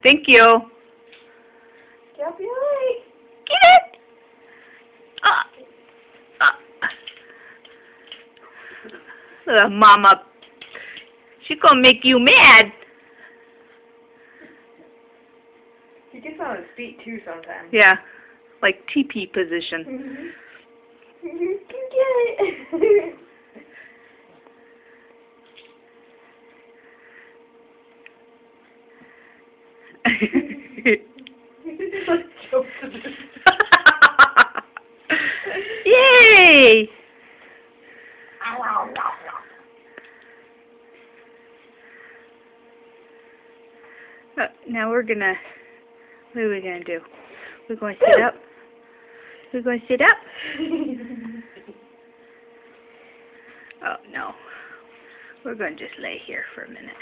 Thank you. Get up behind. Get it. Mama. She's gonna make you mad. He gets on his feet too sometimes. Yeah. Like teepee position. You can get it. Yay! Now we're gonna, what are we gonna do? We're going to sit up. We're going to sit up. Oh no. We're going to just lay here for a minute.